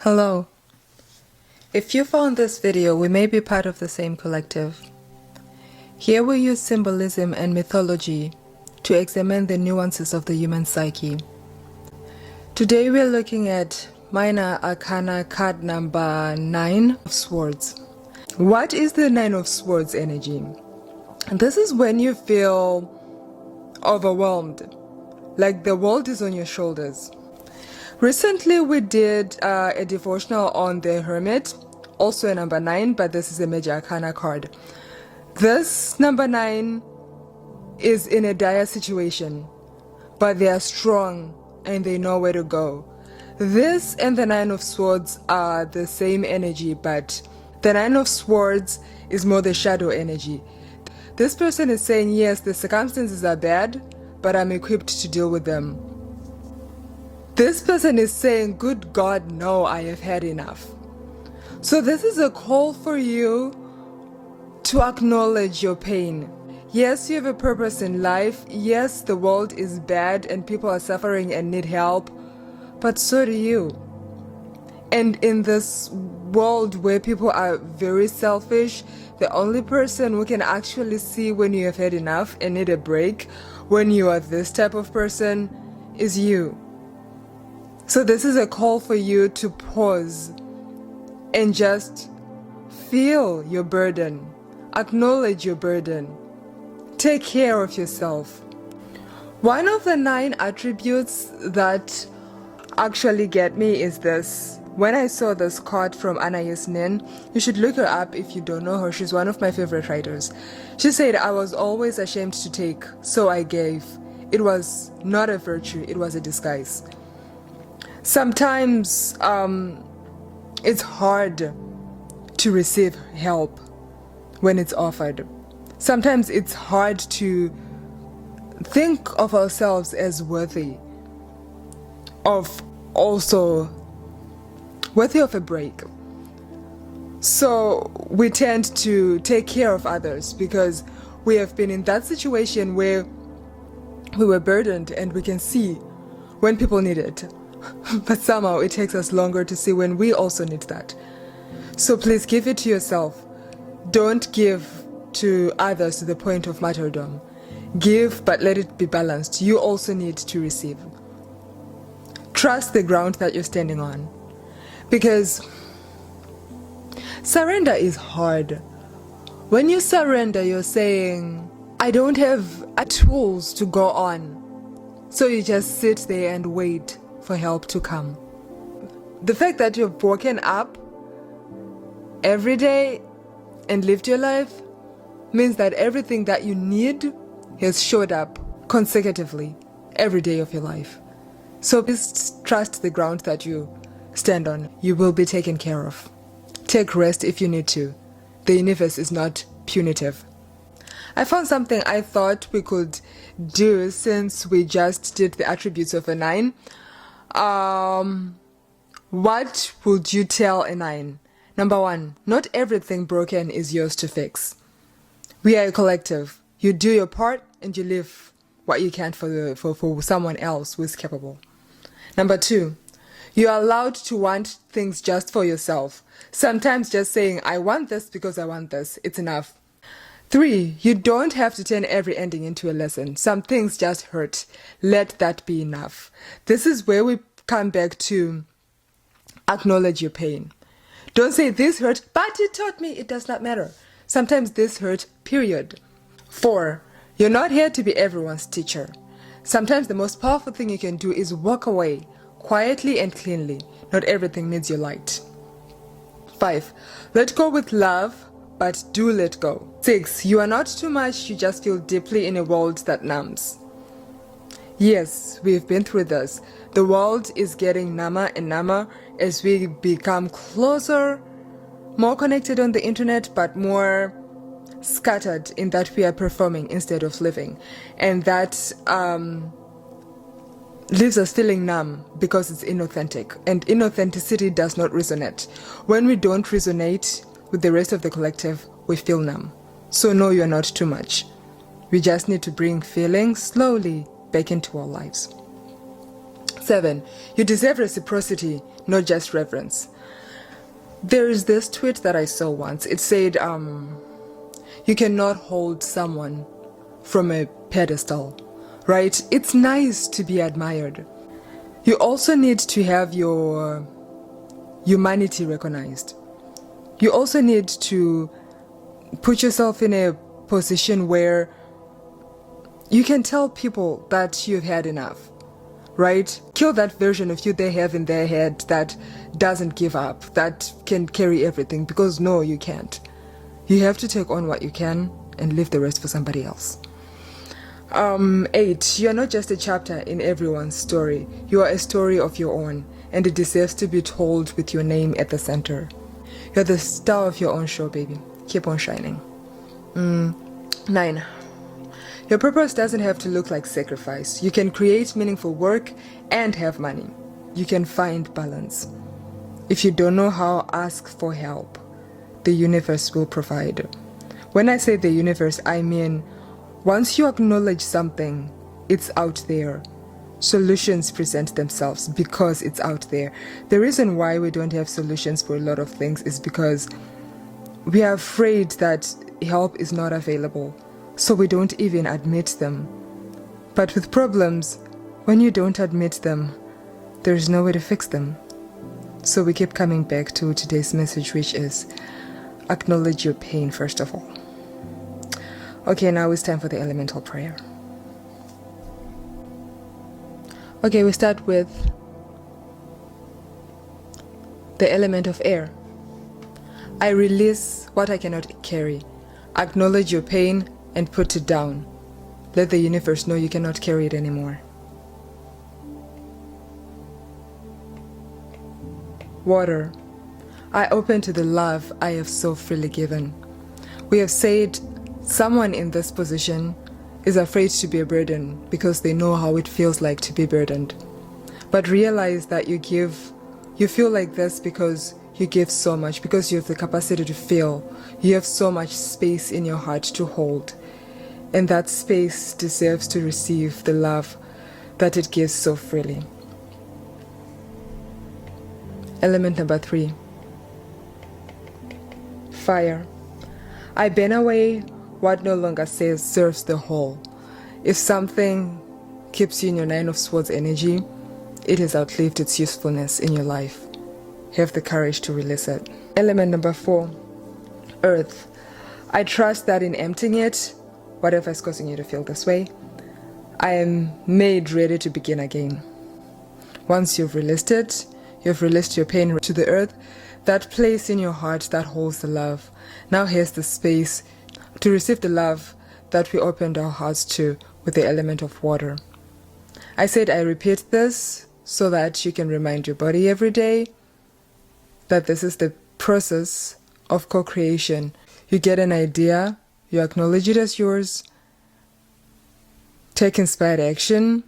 Hello. If you found this video, we may be part of the same collective. Here we use symbolism and mythology to examine the nuances of the human psyche. Today we're looking at Minor Arcana card number 9 of Swords. What is the 9 of Swords energy? This is when you feel overwhelmed, like the world is on your shoulders. Recently we did a devotional on the Hermit, also a number 9, but this is a Major Arcana card. This number 9 is in a dire situation, but they are strong and they know where to go. This and the 9 of Swords are the same energy, but the 9 of Swords is more the shadow energy. This person is saying, yes, the circumstances are bad, but I'm equipped to deal with them. This person is saying, good God, no, I have had enough. So this is a call for you to acknowledge your pain. Yes, you have a purpose in life. Yes, the world is bad and people are suffering and need help, but so do you. And in this world where people are very selfish, the only person who can actually see when you have had enough and need a break, when you are this type of person, is you. So this is a call for you to pause and just feel your burden, acknowledge your burden, take care of yourself. One of the 9 attributes that actually get me is this. When I saw this card from Anais Nin, you should look her up if you don't know her. She's one of my favorite writers. She said, I was always ashamed to take, so I gave. It was not a virtue, it was a disguise. Sometimes it's hard to receive help when it's offered. Sometimes it's hard to think of ourselves as worthy of a break. So we tend to take care of others because we have been in that situation where we were burdened and we can see when people need it. But somehow it takes us longer to see when we also need that. So please give it to yourself. Don't give to others to the point of martyrdom. Give, but let it be balanced. You also need to receive. Trust the ground that you're standing on. Because surrender is hard. When you surrender, you're saying, I don't have tools to go on. So you just sit there and wait for help to come. The fact that you've woken up every day and lived your life means that everything that you need has showed up consecutively every day of your life. So please trust the ground that you stand on. You will be taken care of. Take rest if you need to. The universe is not punitive. I found something I thought we could do since we just did the attributes of a 9. What would you tell a 9? Number 1, not everything broken is yours to fix. We are a collective. You do your part and you live what you can for someone else who is capable. Number 2, you are allowed to want things just for yourself. Sometimes just saying, I want this because I want this, it's enough. 3, you don't have to turn every ending into a lesson. Some things just hurt. Let that be enough. This is where we come back to acknowledge your pain. Don't say this hurt, but it taught me. It does not matter. Sometimes this hurt, period. 4, you're not here to be everyone's teacher. Sometimes the most powerful thing you can do is walk away quietly and cleanly. Not everything needs your light. 5, let go with love, but do let go. 6, you are not too much, you just feel deeply in a world that numbs. Yes, we've been through this. The world is getting number and number as we become closer, more connected on the internet, but more scattered in that we are performing instead of living. And that leaves us feeling numb because it's inauthentic. And inauthenticity does not resonate. When we don't resonate with the rest of the collective, we feel numb. So no, you're not too much. We just need to bring feelings slowly back into our lives. 7. You deserve reciprocity, not just reverence. There is this tweet that I saw once. It said, you cannot hold someone from a pedestal, right? It's nice to be admired. You also need to have your humanity recognized. You also need to put yourself in a position where you can tell people that you've had enough, right? Kill that version of you they have in their head that doesn't give up, that can carry everything, because no, you can't. You have to take on what you can and leave the rest for somebody else. 8. You are not just a chapter in everyone's story. You are a story of your own, and it deserves to be told with your name at the center. You're the star of your own show, baby. Keep on shining. 9. Your purpose doesn't have to look like sacrifice. You can create meaningful work and have money. You can find balance. If you don't know how, ask for help. The universe will provide. When I say the universe, I mean once you acknowledge something, it's out there. Solutions present themselves because it's out there. The reason why we don't have solutions for a lot of things is because we are afraid that help is not available, so we don't even admit them. But with problems, when you don't admit them, there's no way to fix them. So we keep coming back to today's message, which is acknowledge your pain first of all. Okay, now it's time for the elemental prayer. Okay, we start with the element of air. I release what I cannot carry. Acknowledge your pain and put it down. Let the universe know you cannot carry it anymore. Water. I open to the love I have so freely given. We have said someone in this position is afraid to be a burden because they know how it feels like to be burdened. But realize that you feel like this because you give so much, because you have the capacity to feel. You have so much space in your heart to hold. And that space deserves to receive the love that it gives so freely. Element number 3. Fire. I burn away what no longer serves the whole. If something keeps you in your 9 of Swords energy, it has outlived its usefulness in your life. Have the courage to release it. Element number 4. Earth. I trust that in emptying it, whatever is causing you to feel this way, I am made ready to begin again. Once you've released it, you've released your pain to the earth, that place in your heart that holds the love. Now here's the space to receive the love that we opened our hearts to with the element of water. I said I repeat this so that you can remind your body every day that this is the process of co-creation. You get an idea, you acknowledge it as yours, take inspired action,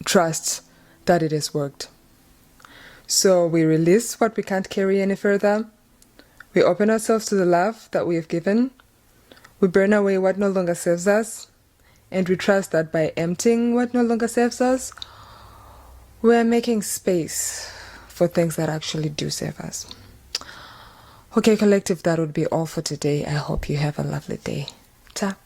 trust that it has worked. So we release what we can't carry any further. We open ourselves to the love that we have given. We burn away what no longer serves us. And we trust that by emptying what no longer serves us, we are making space for things that actually do serve us. Okay, collective, that would be all for today. I hope you have a lovely day. Ta.